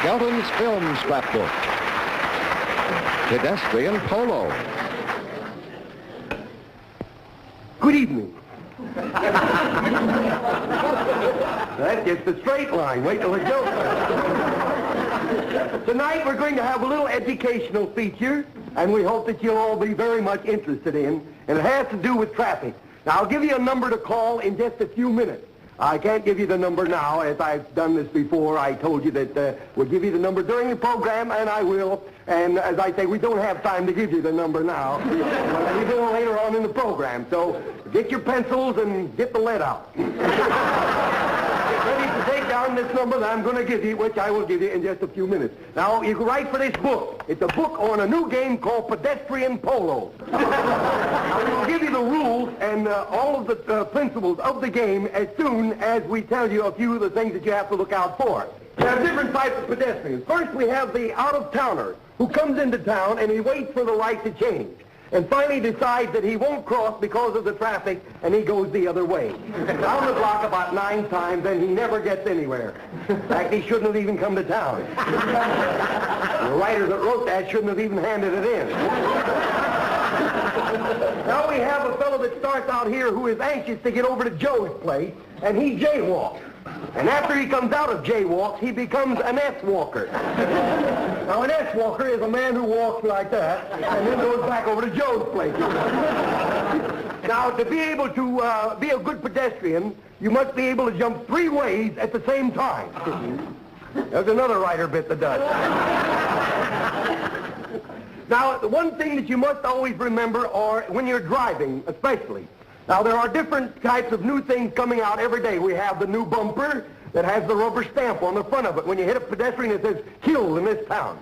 Skelton's Film Scrapbook. Pedestrian Polo. Good evening. That's just a straight line. Wait till it goes. Tonight we're going to have a little educational feature, and we hope that you'll all be very much interested in, and it has to do with traffic. Now, I'll give you a number to call in just a few minutes. I can't give you the number now, as I've done this before. I told you that we'll give you the number during the program, and I will. And as I say, we don't have time to give you the number now. We'll do it later on in the program. So get your pencils and get the lead out. Get ready to take down this number that I'm going to give you, which I will give you in just a few minutes. Now, you can write for this book. It's a book on a new game called Pedestrian Polo. I will give you the rules and all of the principles of the game as soon as we tell you a few of the things that you have to look out for. There are different types of pedestrians. First, we have the out-of-towner who comes into town and he waits for the light to change and finally decides that he won't cross because of the traffic and he goes the other way. Down the block about 9 times and he never gets anywhere. In fact, he shouldn't have even come to town. The writer that wrote that shouldn't have even handed it in. Now we have a fellow that starts out here who is anxious to get over to Joe's place, and he jaywalks. And after he comes out of jaywalks, he becomes an S-walker. Now, an S-walker is a man who walks like that and then goes back over to Joe's place. Now, to be able to be a good pedestrian, you must be able to jump 3 ways at the same time. There's another writer bit that does. Now, the one thing that you must always remember, or when you're driving especially, now there are different types of new things coming out every day. We have the new bumper that has the rubber stamp on the front of it. When you hit a pedestrian, it says, "Killed in this town."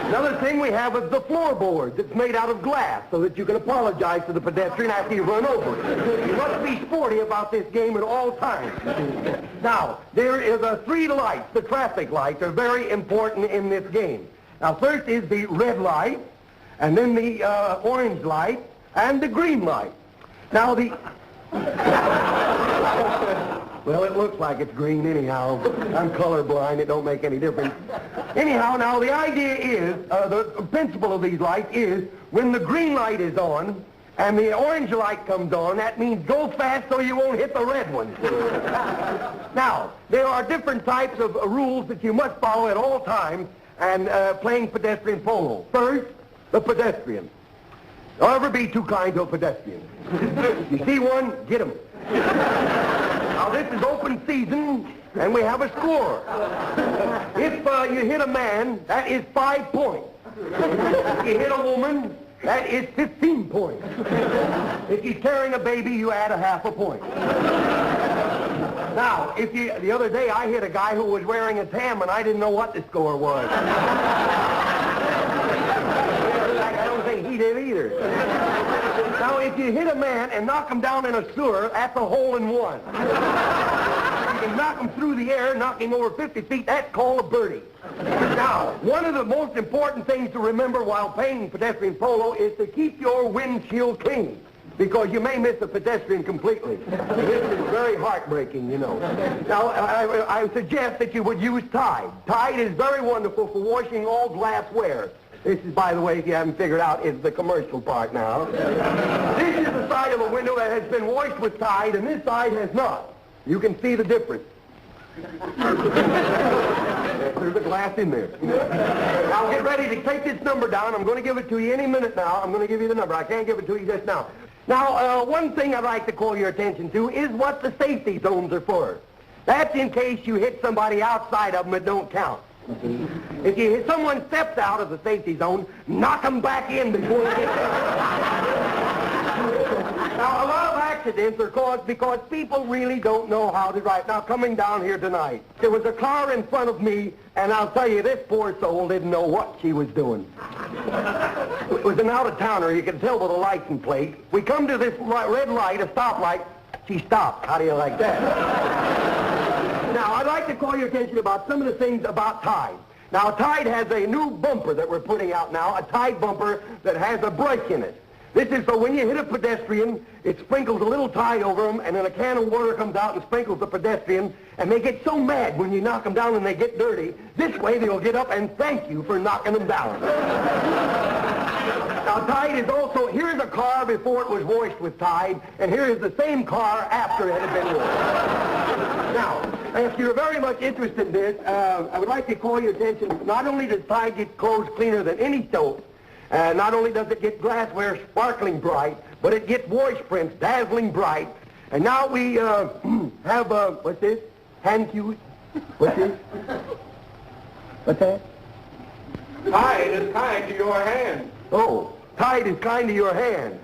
Another thing we have is the floorboard that's made out of glass so that you can apologize to the pedestrian after you run over. You must be sporty about this game at all times. Now, there is 3 lights. The traffic lights are very important in this game. Now, first is the red light, and then the orange light, and the green light. Now, well, it looks like it's green anyhow. I'm colorblind. It don't make any difference. Anyhow, now, the idea is, the principle of these lights is, when the green light is on and the orange light comes on, that means go fast so you won't hit the red one. Now, there are different types of rules that you must follow at all times and playing pedestrian polo. First, the pedestrian. There'll ever be 2 kinds of pedestrians. You see one, get him. Now, this is open season, and we have a score. If you hit a man, that is 5 points. If you hit a woman, that is 15 points. If you're carrying a baby, you add a half a point. Now, the other day I hit a guy who was wearing a tam, and I didn't know what the score was. I don't think he did either. Now, if you hit a man and knock him down in a sewer, that's a hole in 1. You can knock him through the air, knock him over 50 feet, that's called a birdie. Now, one of the most important things to remember while playing pedestrian polo is to keep your windshield clean, because you may miss a pedestrian completely. This is very heartbreaking, you know. Now, I suggest that you would use Tide. Tide is very wonderful for washing all glassware. This is, by the way, if you haven't figured out, is the commercial part now. This is the side of a window that has been washed with Tide, and this side has not. You can see the difference. There's a glass in there. Now, get ready to take this number down. I'm going to give it to you any minute now. I'm going to give you the number. I can't give it to you just now. Now, one thing I'd like to call your attention to is what the safety zones are for. That's in case you hit somebody outside of them that don't count. If you hit someone steps out of the safety zone, knock them back in before they get there. Now, a lot of accidents are caused because people really don't know how to drive. Now, coming down here tonight, there was a car in front of me, and I'll tell you, this poor soul didn't know what she was doing. It was an out-of-towner. You can tell by the license plate. We come to this red light, a stoplight. She stopped. How do you like that? Now, I'd like to call your attention about some of the things about Tide. Now, Tide has a new bumper that we're putting out now, a Tide bumper that has a brush in it. This is so when you hit a pedestrian, it sprinkles a little Tide over them, and then a can of water comes out and sprinkles the pedestrian, and they get so mad when you knock them down and they get dirty. This way they'll get up and thank you for knocking them down. Now, Tide is also, here's a car before it was washed with Tide, and here is the same car after it had been washed. Now, if you're very much interested in this, I would like to call your attention, not only does Tide get clothes cleaner than any soap, not only does it get glassware sparkling bright, but it gets wash prints dazzling bright. And now we have, what's this? Hand cues? What's this? What's that? Tide is kind to your hand. Oh, Tide is kind to your hand.